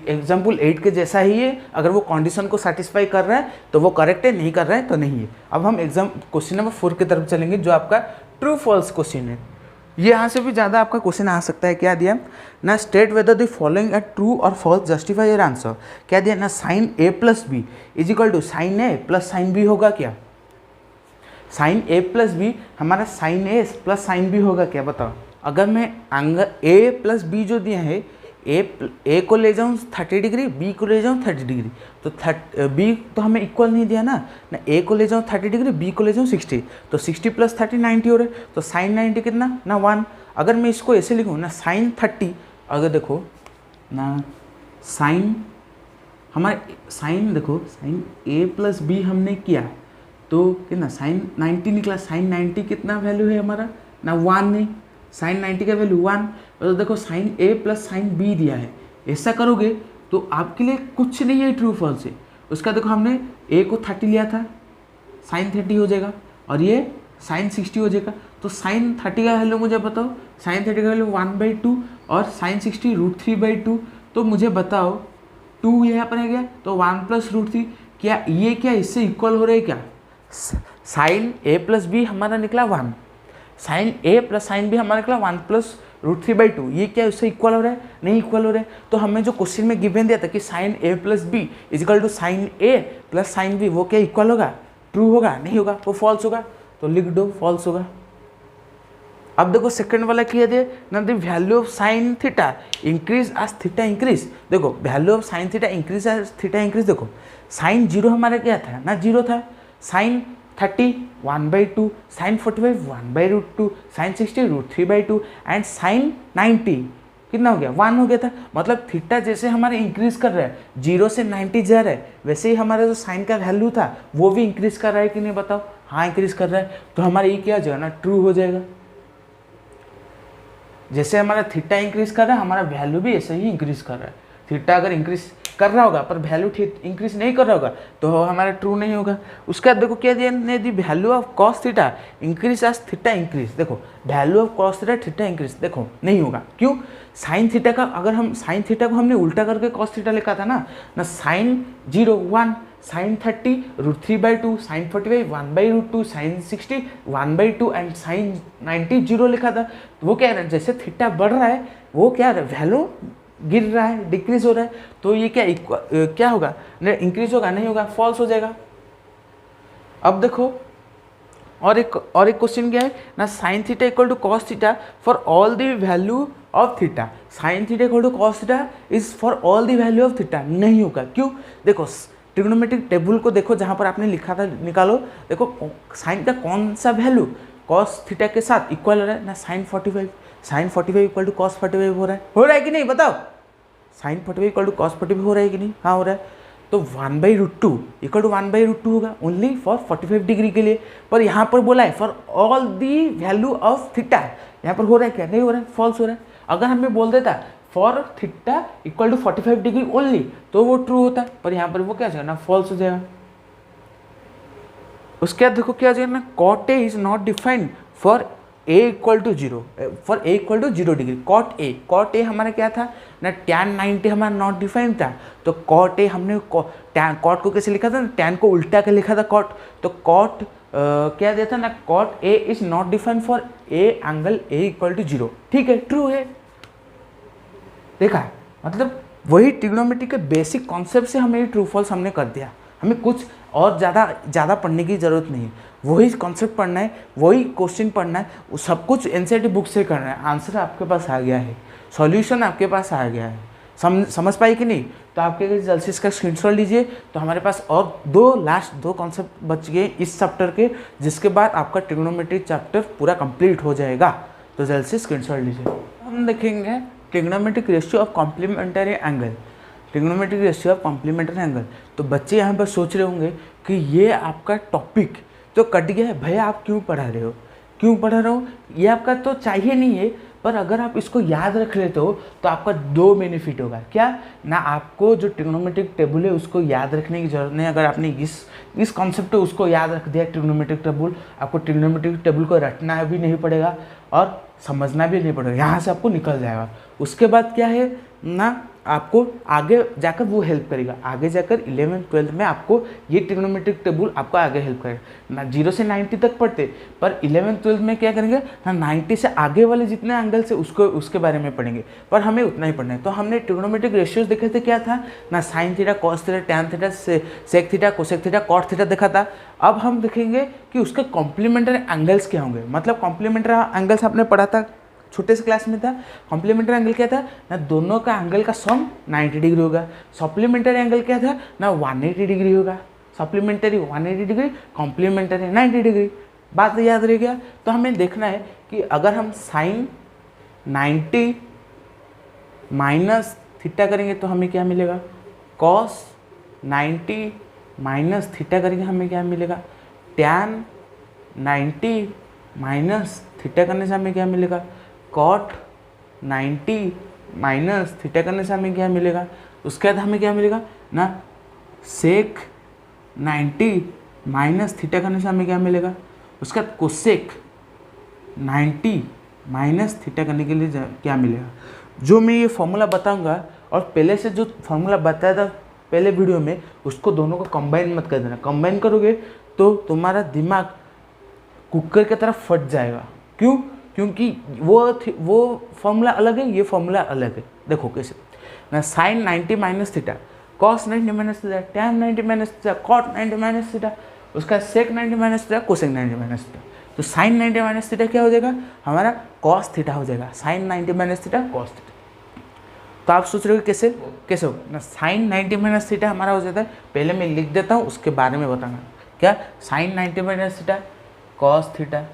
एग्जाम्पल 8 के जैसा ही है, अगर वो कंडीशन को सेटिस्फाई कर रहा है तो वो करेक्ट है, नहीं कर रहा है तो नहीं है। अब हम क्वेश्चन नंबर 4 की तरफ चलेंगे, जो आपका ट्रू फॉल्स क्वेश्चन है। ये यहाँ से भी ज़्यादा आपका क्वेश्चन आ सकता है। क्या दिया ना, state whether the following at true और फॉल्स, जस्टिफाई योर आंसर। क्या दिया ना, sin a + b = sin a + sin b होगा क्या, sin a + b हमारा sin a + sin b होगा क्या, बताओ। अगर मैं एंगल a + b जो दिया है ए को ले जाऊँ 30 डिग्री, बी को ले जाऊँ 30 डिग्री, तो बी तो हमें इक्वल नहीं दिया ना, ए को ले जाऊँ 30 डिग्री, बी को ले जाऊँ 60, तो 60 + 30 90 हो रहा है, तो साइन 90 कितना ना 1। अगर मैं इसको ऐसे लिखूँ ना साइन 30, अगर देखो ना साइन हमारे साइन देखो साइन ए प्लस बी हमने किया तो कितना साइन 90 निकला। साइन 90 कितना वैल्यू है हमारा ना 1 नहीं, साइन 90 का वैल्यू 1। तो देखो sign A plus sine B दिया है, ऐसा करोगे तो आपके लिए कुछ नहीं है ट्रू फॉल्स है। उसका देखो हमने ए को 30 लिया था, साइन 30 हो जाएगा, और ये साइन 60 हो जाएगा। तो साइन 30 का वैल्यू मुझे बताओ, साइन 30 का वैल्यू 1/2 और साइन 60 √3/2। तो मुझे बताओ 2 यहाँ पर है गया, तो 1 + √3, क्या ये क्या इससे इक्वल हो रहा है क्या? साइन ए प्लस बी हमारा निकला 1, sign A plus sine B हमारा निकला 1 + √3/2, ये क्या इससे इक्वल हो रहा है? नहीं इक्वल हो रहा है। तो हमें जो क्वेश्चन में गिवन दिया था कि sine A plus B is equal to sine A plus sine B, वो क्या इक्वल होगा? ट्रू होगा? नहीं होगा, वो फॉल्स होगा। तो लिख दो फॉल्स होगा। अब देखो सेकंड वाला क्या दे ना, the value of sine theta increase as theta increase. देखो value of sine theta increase as theta increase. देखो साइन 0 हमारा क्या था ना 0 था, sine 30 1/2, sine 45 1/√2, sine 60 √3/2 and sine 90 कितना हो गया 1 हो गया था। मतलब थीटा जैसे हमारे इंक्रीज कर रहा है, 0 से 90 जा रहा है, वैसे ही हमारा जो साइन का वैल्यू था वो भी इंक्रीज कर रहा है कि नहीं बताओ? हाँ इंक्रीज कर रहा है। तो हमारा ये क्या हो जाएगा ना ट्रू हो जाएगा। जैसे हमारा थीटा इंक्रीज कर रहा है, हमारा वैल्यू भी ऐसे ही इंक्रीज कर रहा है। थीटा अगर इंक्रीज कर रहा होगा पर वैल्यू इंक्रीज नहीं कर रहा होगा तो हमारा ट्रू नहीं होगा। उसके बाद देखो क्या दिया ने, the value of cos theta increase as theta increase. देखो value of cos theta theta increase, देखो नहीं होगा। क्यों? साइन थीटा का अगर हम साइन थीटा को हमने उल्टा करके कॉस थीटा लिखा था ना sine 0 1, sine 30 √3/2, sine 45 1/√2, sine 60 1/2 and sine 90 0 लिखा था। तो वो क्या है जैसे थीटा बढ़ रहा है वो क्या वैल्यू गिर रहा है, डिक्रीज हो रहा है। तो ये क्या होगा? इंक्रीज होगा? नहीं होगा, फॉल्स हो जाएगा। अब देखो और एक क्वेश्चन क्या है ना, sine theta equal to cos theta for all the value of theta. Sine theta equal to cos theta is for all the value of theta. नहीं होगा। क्यों? देखो ट्रिग्नोमेट्रिक टेबल को देखो, जहाँ पर आपने लिखा था निकालो, देखो साइन का कौन सा वैल्यू कॉस थीटा के साथ इक्वल हो रहा है ना sine 45। Sine 45 equal to cos 45 हो रहा है कि नहीं बताओ? साइन 45 इक्वल टू कॉस 45 हो रहा है कि नहीं? हाँ हो रहा है। तो 1/√2 इक्वल टू 1/√2 होगा ओनली फॉर 45 डिग्री के लिए। पर यहाँ पर बोला है for all the value of theta, यहाँ पर हो रहा है क्या? नहीं हो रहा है, फॉल्स हो रहा है। अगर हमें बोल देता for theta equal to 45 degree only तो वो ट्रू होता, पर यहाँ पर वो क्या हो जाएगा ना फॉल्स हो जाएगा। उसके बाद देखो क्या हो जाएगा ना, cot A is not defined for A equal to 0 for A equal to 0 degree. Cot A हमारा क्या था ना tan 90 हमारा नॉट डिफाइंड था। तो कॉट ए हमने कॉट को कैसे लिखा था ना, tan को उल्टा के लिखा था कॉट। तो कॉट क्या दिया था ना, cot A is not defined for A angle A equal to 0। ठीक है, ट्रू है। देखा मतलब वही ट्रिग्नोमेट्री के बेसिक कॉन्सेप्ट से हमें ट्रू फॉल्स हमने कर दिया। हमें कुछ और ज़्यादा पढ़ने की ज़रूरत नहीं है, वही कॉन्सेप्ट पढ़ना है, वही क्वेश्चन पढ़ना है, वो सब कुछ एनसीईआरटी बुक से करना है। आंसर आपके पास आ गया है, सॉल्यूशन आपके पास आ गया है। समझ पाई कि नहीं? तो आपके जल्द से इसका स्क्रीनशॉट लीजिए। तो हमारे पास और लास्ट दो कॉन्सेप्ट बच गए इस चैप्टर के, जिसके बाद आपका ट्रिग्नोमेट्री चैप्टर पूरा कंप्लीट हो जाएगा। तो जल्द से स्क्रीनशॉट लीजिए। हम देखेंगे trigonometric ratio of complementary angle. Trigonometric ratio of complementary angle. तो बच्चे यहाँ पर सोच रहे होंगे कि ये आपका टॉपिक तो कट गया है, भैया आप क्यों पढ़ा रहे हो? क्यों पढ़ा रहा हूँ? ये आपका तो चाहिए नहीं है, पर अगर आप इसको याद रख लेते हो तो आपका 2 बेनिफिट होगा। क्या ना, आपको जो ट्रिग्नोमेट्रिक टेबल है उसको याद रखने की जरूरत नहीं। अगर आपने इस कॉन्सेप्ट है उसको याद रख दिया ट्रिग्नोमेट्रिक टेबल, आपको ट्रिग्नोमेट्रिक टेबल को रटना भी नहीं पड़ेगा और समझना भी नहीं पड़ेगा, यहाँ से आपको निकल जाएगा। उसके बाद क्या है ना, आपको आगे जाकर वो हेल्प करेगा। आगे जाकर 11th-12th में आपको ये ट्रिग्नोमेट्रिक टेबल आपको आगे हेल्प करेगा ना। 0 से 90 तक पढ़ते, पर 11th-12th में क्या करेंगे ना, 90 से आगे वाले जितने एंगल्स है उसके बारे में पढ़ेंगे, पर हमें उतना ही पढ़ना है। तो हमने ट्रिग्नोमेट्रिक रेशियोज देखे थे, क्या था ना, sine theta, cos theta, tan theta, sec theta, cosec theta, cot theta देखा था। अब हम देखेंगे कि उसके कॉम्प्लीमेंट्री एंगल्स क्या होंगे। मतलब कॉम्प्लीमेंट्री एंगल्स आपने पढ़ा था छोटे से क्लास में था, कॉम्प्लीमेंट्री एंगल क्या था ना, दोनों का एंगल का सम 90 डिग्री होगा। सप्लीमेंट्री एंगल क्या था ना, 180 डिग्री होगा। Supplementary 180 degree, complementary 90 degree. बात याद रह गया। तो हमें देखना है कि अगर हम साइन 90 माइनस थीटा करेंगे तो हमें क्या मिलेगा, कॉस 90 माइनस थीटा करेंगे हमें क्या मिलेगा, टैन 90 माइनस थीटा करने से हमें क्या मिलेगा, कॉट 90 माइनस थीटा करने से हमें क्या मिलेगा। उसके बाद हमें क्या मिलेगा ना, सेक 90 माइनस थीटा करने से हमें क्या मिलेगा। उसके बाद कोसेक 90 माइनस थीटा करने के लिए क्या मिलेगा। जो मैं ये फॉर्मूला बताऊंगा और पहले से जो फॉर्मूला बताया था पहले वीडियो में, उसको दोनों को कंबाइन मत कर देना। कंबाइन करोगे तो तुम्हारा दिमाग कुकर की तरफ फट जाएगा। क्यों? क्योंकि वो फॉर्मूला अलग है, ये फॉर्मूला अलग है। देखो कैसे ना, sine 90 minus theta, cos 90 minus theta, tan 90 minus theta, cot 90 minus theta, उसका sec 90 minus theta, cosec 90 minus theta. तो साइन 90 माइनस थीटा क्या हो जाएगा हमारा, कॉस थीटा हो जाएगा। Sine 90 minus theta cos theta. तो आप सोच रहे हो कैसे कैसे हो ना, साइन 90 माइनस थीटा हमारा हो जाता है। पहले मैं लिख देता हूँ, उसके बारे में बताना क्या, sine 90 minus theta cos theta.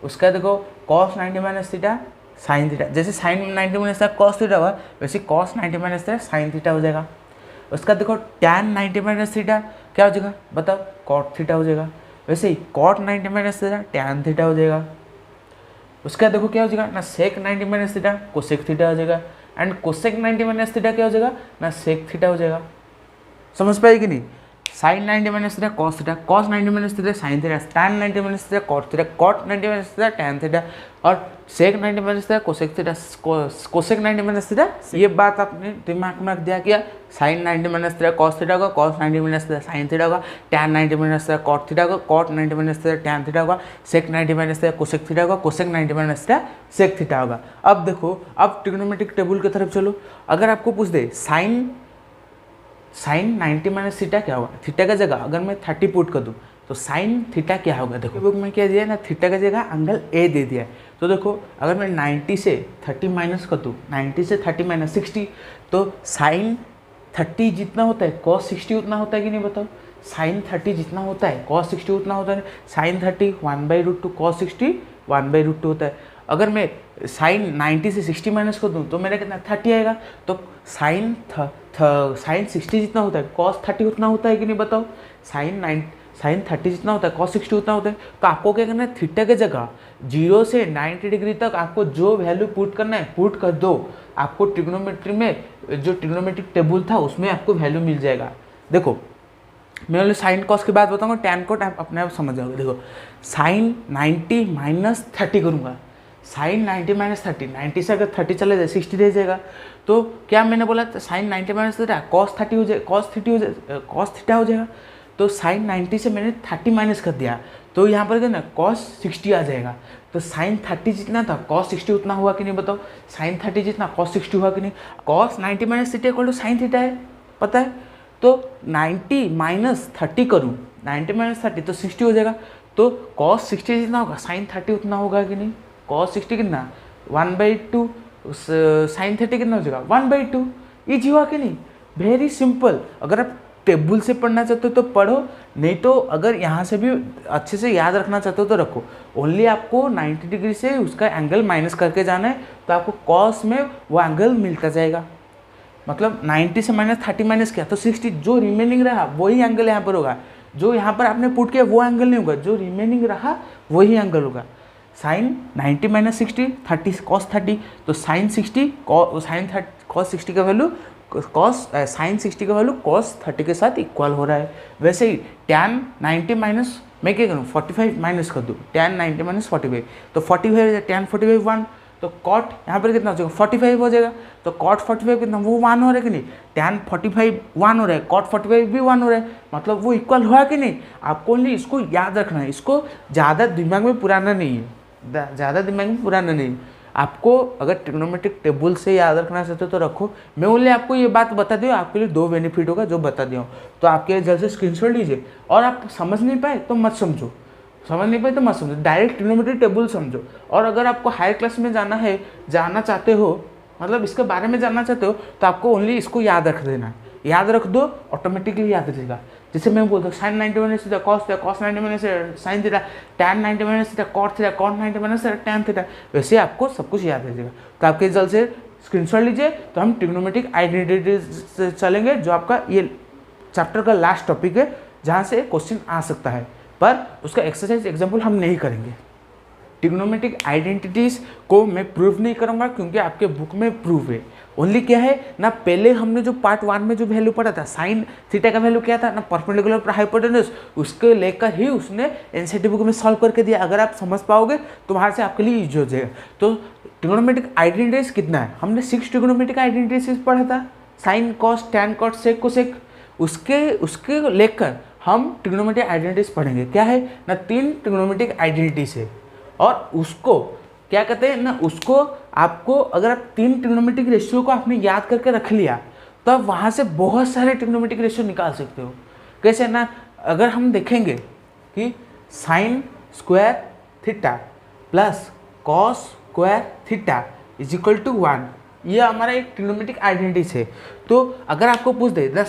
उसका देखो cos 90 minus theta sine theta. जैसे sine 90 minus theta cos theta हुआ, वैसे cos 90 minus theta sine theta हो जाएगा। उसका देखो टैन 90 माइनस थीटा क्या हो जाएगा बताओ, कॉट थीटा हो जाएगा। वैसे ही cot 90 minus theta tan theta हो जाएगा। उसका देखो क्या हो जाएगा ना, sec 90 minus theta cosec theta हो जाएगा। एंड कोसेक 90 माइनस थीटा क्या हो जाएगा ना, सेक थीटा हो जाएगा। समझ पाएगी नहीं, sine 90 minus theta cos theta, cos 90 minus theta sine theta, tan 90 minus theta cot theta, cot 90 minus theta tan theta, और sec 90 minus theta cosec theta, cosec 90 minus theta. ये बात आपने दिमाग में रख दिया क्या, sine 90 minus theta cos theta होगा, cos 90 minus theta sine theta होगा, tan 90 minus theta cot theta होगा, cot 90 minus theta tan theta होगा, sec 90 minus theta cosec theta होगा, cosec 90 minus theta sec theta होगा। अब देखो, अब ट्रिग्नोमेट्रिक टेबल की तरफ चलो। अगर आपको पूछ दे साइन 90 माइनस थीटा क्या होगा, थीटा का जगह अगर मैं 30 पुट कर दूँ तो साइन थीटा क्या होगा। देखो बुक में क्या दिया है ना, थीटा का जगह एंगल ए दे दिया है। तो देखो अगर मैं 90 से 30 माइनस कर दूँ, 90 से 30 माइनस 60, तो साइन 30 जितना होता है कॉस 60 उतना होता है कि नहीं बताओ। साइन 30 जितना होता है कॉस 60 उतना होता है। साइन 30 1/√2 कॉस 60 1/√2 होता है। अगर मैं साइन 90 से 60 माइनस कर दूँ तो मेरा कितना 30 आएगा। तो साइन 60 जितना होता है कॉस 30 उतना होता है कि नहीं बताओ। साइन 30 जितना होता है कॉस 60 उतना होता है। तो आपको क्या करना है, थीटा की जगह 0 से 90 डिग्री तक आपको जो वैल्यू पुट करना है पुट कर दो। आपको ट्रिग्नोमेट्री में जो ट्रिग्नोमेट्रिक टेबल था उसमें आपको वैल्यू मिल जाएगा। देखो मैं वाले साइन कॉस की बात बताऊंगा, टैन कोट आप अपने आप समझ जाओगे। देखो साइन 90 माइनस 30 करूँगा, साइन 90 माइनस 30, 90 से अगर 30 चले जाए 60 रह जाएगा। तो क्या मैंने बोला साइन 90 माइनस थीटा कॉस 30 हो जाए, कॉस थीटा हो जाएगा। तो साइन 90 से मैंने 30 माइनस कर दिया, तो यहाँ पर क्या ना कॉस 60 आ जाएगा। तो साइन 30 जितना था कॉस 60 उतना हुआ कि नहीं बताओ। साइन 30 जितना कॉस 60 हुआ कि नहीं। Cos 90 minus theta equal to sine theta है, पता है। तो 90 माइनस 30 करूँ, 90 माइनस 30 तो 60 हो जाएगा। तो कॉस 60 जितना होगा साइन 30 उतना होगा कि नहीं। कॉस 60 कितना 1/2, साइन 30 कितना हो जाएगा 1/2। ईजी हुआ कि नहीं, वेरी सिंपल। अगर आप टेबल से पढ़ना चाहते हो तो पढ़ो, नहीं तो अगर यहाँ से भी अच्छे से याद रखना चाहते हो तो रखो। ओनली आपको 90 डिग्री से उसका एंगल माइनस करके जाना है, तो आपको कॉस में वो एंगल मिलता जाएगा। मतलब 90 से माइनस 30 माइनस किया तो 60, जो रिमेनिंग रहा वही एंगल यहाँ पर होगा। जो यहाँ पर आपने पुट किया वो एंगल नहीं होगा, जो रिमेनिंग रहा वही एंगल होगा। साइन 90 माइनस 60 30 कॉस 30, तो साइन 60 कॉस 60 का वैल्यू साइन 60 का वैल्यू कॉस 30 के साथ इक्वल हो रहा है। वैसे ही टैन 90 माइनस मैं क्या करूँ 45 माइनस कर दूँ, टैन 90 माइनस 45, तो 45 टैन 45 1, तो कॉट यहाँ पर कितना हो जाएगा 45 हो जाएगा। तो कॉट 45 कितना वो 1 हो रहा है कि नहीं, टैन 45 1 हो रहा है, कॉट 45 भी 1 हो रहा है, मतलब वो इक्वल हुआ कि नहीं। आपको ओनली इसको याद रखना है, इसको ज़्यादा दिमाग में पुराना नहीं है, ज़्यादा दिमाग में पुराना नहीं। आपको अगर ट्रिग्नोमेट्रिक टेबल से याद रखना चाहते हो तो रखो। मैं ओनली आपको ये बात बता दूँ, आपके लिए 2 बेनिफिट होगा जो बता दिया हूँ। तो आपके जल्द से स्क्रीनशॉट लीजिए, और आप समझ नहीं पाए तो मत समझो, समझ नहीं पाए तो मत समझो, डायरेक्ट ट्रिग्नोमेट्री टेबल समझो। और अगर आपको हायर क्लास में जाना चाहते हो, मतलब इसके बारे में जानना चाहते हो, तो आपको ओनली इसको याद रख देना है। याद रख दो, ऑटोमेटिकली याद रहेगा। जैसे मैं बोलता हूँ sine 90 minus theta cos theta, cos 90 minus sine theta, tan 90 minus theta cot theta, cot 90 minus tan theta, वैसे आपको सब कुछ याद रहेगा। तो आपके जल्द से स्क्रीनशॉट लीजिए। तो हम ट्रिग्नोमेट्रिक आइडेंटिटी से चलेंगे, जो आपका ये चैप्टर का लास्ट टॉपिक है, जहाँ से क्वेश्चन आ सकता है, पर उसका एक्सरसाइज एग्जाम्पल हम नहीं करेंगे। ट्रिग्नोमेट्रिक आइडेंटिटीज को मैं प्रूव नहीं करूंगा, क्योंकि आपके बुक में प्रूफ है। ओनली क्या है ना, पहले हमने जो पार्ट 1 में जो वैल्यू पढ़ा था, साइन थीटा का वैल्यू क्या था ना, परपेंडिकुलर पर हाइपोटेन्यूज, उसके लेकर ही उसने एनसीईआरटी बुक में सॉल्व करके दिया। अगर आप समझ पाओगे तो वहाँ से आपके लिए ईजी हो जाएगा। तो ट्रिग्नोमेट्रिक आइडेंटिटीज कितना है, हमने 6 ट्रिग्नोमेट्रिक आइडेंटिटीज पढ़ा था, sine cos tan cot sec cosec. उसके लेकर हम ट्रिग्नोमेट्रिक आइडेंटिटीज पढ़ेंगे। क्या है ना, 3 ट्रिग्नोमेट्रिक आइडेंटिटीज है, और उसको क्या कहते हैं ना, उसको आपको अगर आप 3 ट्रिग्नोमेट्रिक रेशियो को आपने याद करके रख लिया, तो आप वहाँ से बहुत सारे ट्रिग्नोमेट्रिक रेशियो निकाल सकते हो। कैसे ना, अगर हम देखेंगे कि sine square theta plus cos square theta is equal to 1, ये हमारा एक ट्रिग्नोमेट्रिक आइडेंटिटी है। तो अगर आपको पूछ दे ना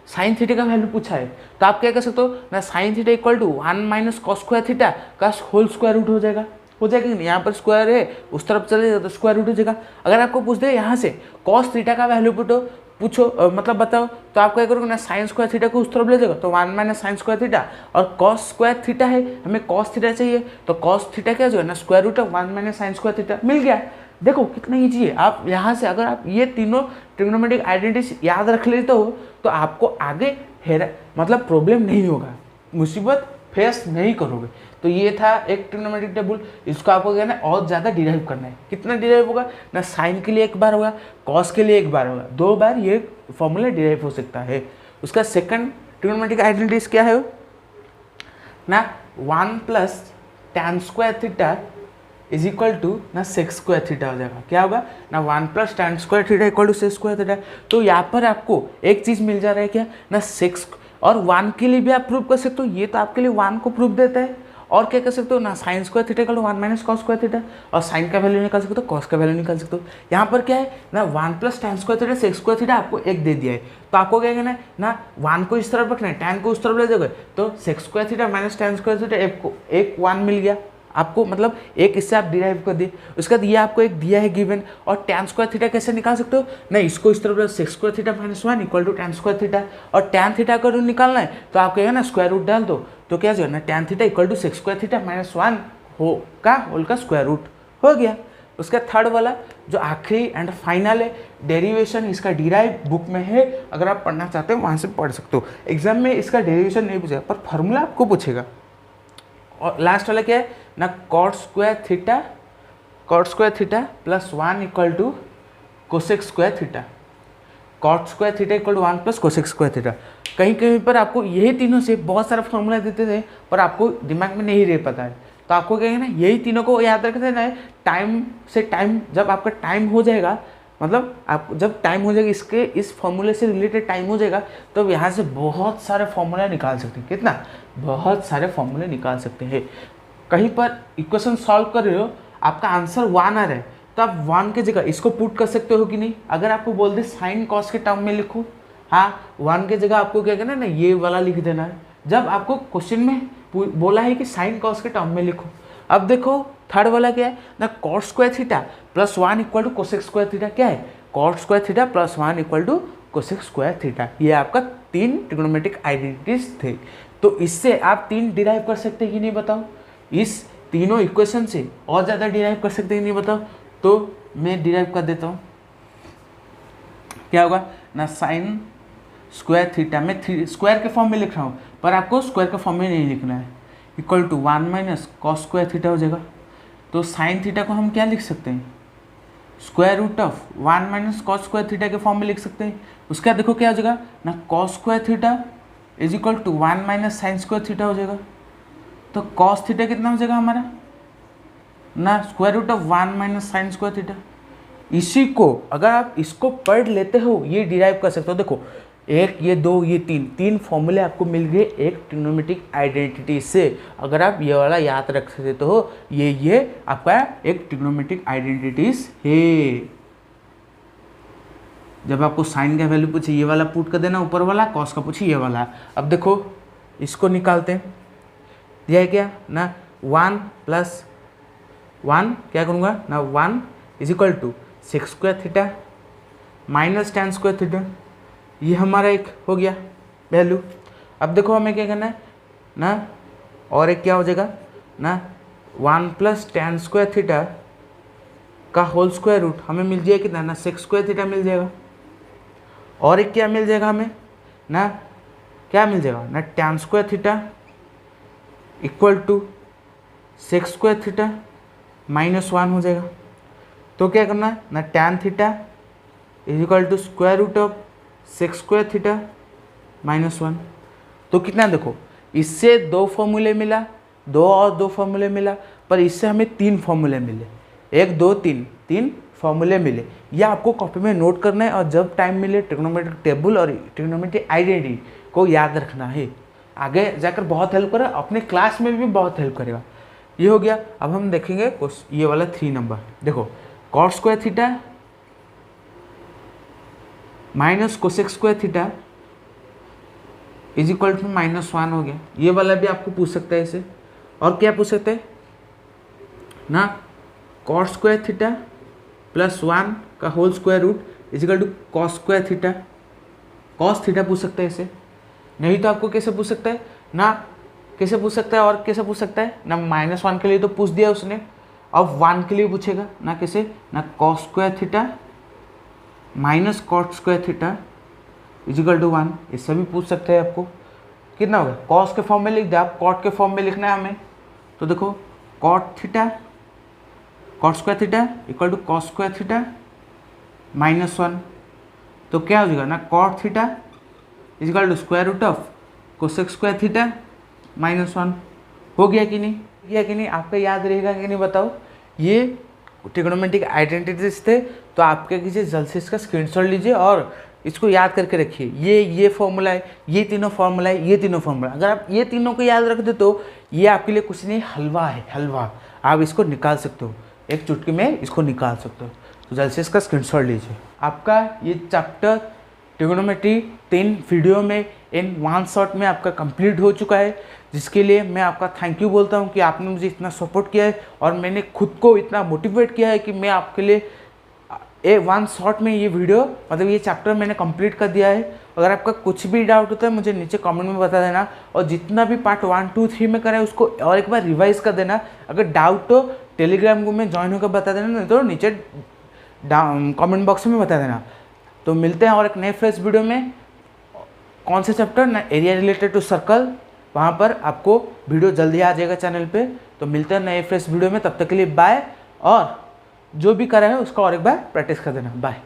साइन थीटा का वैल्यू पूछा है, तो आप क्या कर सकते हो ना, sine theta equal to 1 minus cos square theta का होल स्क्वायर रूट हो जाएगा कि नहीं। यहाँ पर स्क्वायर है, उस तरफ चले जाए तो स्क्वायर रूट हो जाएगा। अगर आपको पूछ दे यहाँ से कॉस थीटा का वैल्यू पूछो मतलब बताओ, तो आप क्या करोगे ना, साइन स्क्वायर थीटा को उस तरफ ले जाएगा तो 1 माइनस साइन स्क्वायर थीटा, और कॉस स्क्वायर थीटा है, हमें कॉस थीटा चाहिए, तो कॉस थीटा क्या हो जाएगा ना, square root of 1 minus sine square theta, मिल गया। देखो कितना ईजी है। आप यहाँ से अगर आप ये तीनों ट्रिग्नोमेट्रिक आइडेंटिटीज याद रख लेते हो, तो आपको आगे मतलब प्रॉब्लम नहीं होगा, मुसीबत फेस नहीं करोगे। तो ये था एक ट्रिग्नोमेट्रिक टेबल। इसको आपको क्या है और ज़्यादा डिराइव करना है। कितना डिराइव होगा ना, साइन के लिए एक बार होगा, कॉस के लिए एक बार होगा, 2 बार ये फॉर्मूला डिराइव हो सकता है। उसका सेकंड ट्रिग्नोमेट्रिक आइडेंटिटीज क्या है ना, 1 plus tan square theta is equal to ना सेक स्क्वायर थीटा हो जाएगा। क्या होगा ना, 1 plus tan square theta equal to sec square theta. तो यहाँ पर आपको एक चीज़ मिल जा रहा है क्या ना, सेक्स और 1 के लिए भी आप प्रूव कर सकते हो। ये तो आपके लिए 1 को प्रूव देता है। और क्या कर सकते हो ना, sine square theta equal to 1 minus cos square theta, और साइन का वैल्यू निकाल सकते हो, कॉस का वैल्यू निकाल सकते हो। यहाँ पर क्या है ना, 1 plus tan square theta sec square theta आपको एक दे दिया है, तो आपको क्या करना है ना, 1 को इस तरफ रखना है, टैन को उस तरफ ले जाओगे, तो sec square theta minus tan square theta एक 1 मिल गया आपको, मतलब एक इससे आप डिराइव कर दिए। उसके बाद ये आपको एक दिया है गिवन, और टैन स्क्वायर थीटा कैसे निकाल सकते हो नहीं, इसको इस तरफ sec square theta minus 1 equal to tan square theta, और टैन थीटा का रूट निकालना है, तो आप कहेगा ना स्क्वायर रूट डाल दो, तो क्या जो है ना, tan theta equal to sec square theta minus 1 whole का स्क्वायर रूट हो गया। उसका थर्ड वाला जो आखिरी एंड फाइनल है, डेरिवेशन, इसका डिराइव बुक में है, अगर आप पढ़ना चाहते हो वहाँ से पढ़ सकते हो। एग्जाम में इसका डेरिवेशन नहीं पूछेगा, पर फॉर्मूला आपको पूछेगा। और लास्ट वाला क्या है ना, cot square theta plus 1 equal to cosec square theta, cot square theta equal to 1 plus cosec square theta. कहीं कहीं पर आपको यही तीनों से बहुत सारा फॉर्मूला देते थे, पर आपको दिमाग में नहीं रह पाता है, तो आपको क्या है ना, यही तीनों को याद रख देना है। टाइम से टाइम, जब आपका टाइम हो जाएगा, मतलब आप जब टाइम हो जाएगा, इसके इस फॉर्मूले से रिलेटेड टाइम हो जाएगा, तो यहाँ से बहुत सारे फॉर्मूला निकाल सकते हैं। कितना, बहुत सारे फॉर्मूले निकाल सकते हैं। कहीं पर इक्वेशन सॉल्व कर रहे हो, आपका आंसर 1 आ रहा है, तो आप 1 की जगह इसको पुट कर सकते हो कि नहीं। अगर आपको बोल दे साइन कॉस के टर्म में लिखो, हाँ 1 की जगह आपको क्या करना है ना, ये वाला लिख देना है। जब आपको क्वेश्चन में बोला है कि साइन कॉस के टर्म में लिखो। अब देखो थर्ड वाला क्या है ना, cot square theta plus 1 equal to cosec square theta. क्या है, cot square theta plus 1 equal to cosec square theta. ये आपका 3 ट्रिग्नोमेट्रिक आइडेंटिटीज थे। तो इससे आप 3 डिराइव कर सकते हैं कि नहीं बताओ, इस तीनों इक्वेशन से और ज़्यादा डिराइव कर सकते हैं कि नहीं बताओ। तो मैं डिराइव कर देता हूँ, क्या होगा ना, साइन स्क्वायर थीटा में स्क्वायर के फॉर्म में लिख रहा हूँ, पर आपको स्क्वायर के फॉर्म में नहीं लिखना है, equal to 1 minus cos square theta हो जाएगा। तो साइन थीटा को हम क्या लिख सकते हैं, square root of 1 minus cos square theta के फॉर्म में लिख सकते हैं। उसका देखो क्या हो जाएगा ना, cos square theta is equal to 1 minus sine square theta हो जाएगा। तो कॉस थीटा कितना हो जाएगा हमारा ना, square root of 1 minus sine square theta. इसी को अगर आप इसको पढ़ लेते हो, ये डिराइव कर सकते हो। देखो एक, ये दो, ये तीन फॉर्मूले आपको मिल गए एक ट्रिग्नोमेट्रिक आइडेंटिटी से। अगर आप ये वाला याद रख सकते तो ये आपका एक ट्रिग्नोमेट्रिक आइडेंटिटीज है। जब आपको साइन का वैल्यू पूछे ये वाला पुट कर देना ऊपर वाला, कॉस का पूछे ये वाला। अब देखो इसको निकालते हैं, दिया है क्या ना 1 + 1 क्या करूँगा ना 1 = sec² theta minus tan² theta, ये हमारा एक हो गया वैल्यू। अब देखो हमें क्या करना है ना, और एक क्या हो जाएगा ना 1 + tan² थीटा का होल स्क्वायर रूट हमें मिल जाएगा कितना ना sec² थीटा मिल जाएगा। और एक क्या मिल जाएगा हमें ना, क्या मिल जाएगा ना tan² थीटा = sec² थीटा -1 हो जाएगा। तो क्या करना है ना tan थीटा = sec² थीटा -1। तो कितना देखो, इससे 2 फॉर्मूले मिला, 2 और 2 फॉर्मूले मिला, पर इससे हमें 3 फॉर्मूले मिले, 1 2 3 फॉर्मूले मिले। ये आपको कॉपी में नोट करना है और जब टाइम मिले ट्रिग्नोमेट्रिक टेबल और ट्रिग्नोमेट्रिक आइडेंटिटी को याद रखना है। आगे जाकर बहुत हेल्प करेगा, अपने क्लास में भी बहुत हेल्प करेगा। ये हो गया। अब हम देखेंगे ये वाला 3 नंबर। देखो cos² theta minus cosec² theta = -1 हो गया। ये वाला भी आपको पूछ सकता है इसे। और क्या पूछ सकते हैं ना cos² थीटा +1 का whole square root = cos² theta, cos theta पूछ सकता है इसे। नहीं तो आपको कैसे पूछ सकता है ना, कैसे पूछ सकता है और कैसे पूछ सकता है ना -1 के लिए तो पूछ दिया उसने, अब 1 के लिए पूछेगा ना कैसे ना cos² theta minus cot² theta = 1, इससे भी पूछ सकते हैं आपको। कितना होगा cos के फॉर्म में लिख दिया, आप cot के फॉर्म में लिखना है हमें। तो देखो cot² थीटा = cos² थीटा -1। तो क्या हो जाएगा ना cot थीटा = cosec² थीटा -1। हो गया कि नहीं, किया कि नहीं, आपको याद रहेगा कि नहीं बताओ। ये ट्रिग्नोमेट्रिक आइडेंटिटीज थे, तो आपके कीजिए जल्द से इसका स्क्रीनशॉट लीजिए और इसको याद करके रखिए। ये फॉर्मूला है, ये तीनों फॉर्मूला है, ये तीनों फॉर्मूला। अगर आप ये तीनों को याद रख दे तो ये आपके लिए कुछ नहीं, हलवा है, हलवा। आप इसको निकाल सकते हो, एक चुटकी में इसको निकाल सकते हो। तो जल्द से इसका स्क्रीनशॉट लीजिए। आपका ये चैप्टर ट्रिग्नोमेट्री 3 वीडियो में इन 1 शॉट में आपका कंप्लीट हो चुका है, जिसके लिए मैं आपका थैंक यू बोलता हूँ कि आपने मुझे इतना सपोर्ट किया है और मैंने खुद को इतना मोटिवेट किया है कि मैं आपके लिए 1 शॉट में ये वीडियो मतलब ये चैप्टर मैंने कंप्लीट कर दिया है। अगर आपका कुछ भी डाउट होता है मुझे नीचे कमेंट में बता देना, और जितना भी पार्ट 1 2 3 में करा है उसको और एक बार रिवाइज कर देना। अगर डाउट हो टेलीग्राम ग्रुप में ज्वाइन होकर बता देना, नहीं तो नीचे कमेंट बॉक्स में बता देना। तो मिलते हैं और एक नए फ्रेश वीडियो में। कौन से चैप्टर ना एरिया रिलेटेड टू सर्कल, वहाँ पर आपको वीडियो जल्दी आ जाएगा चैनल पे। तो मिलते हैं नए फ्रेश वीडियो में, तब तक के लिए बाय। और जो भी करा है उसका और एक बार प्रैक्टिस कर देना। बाय।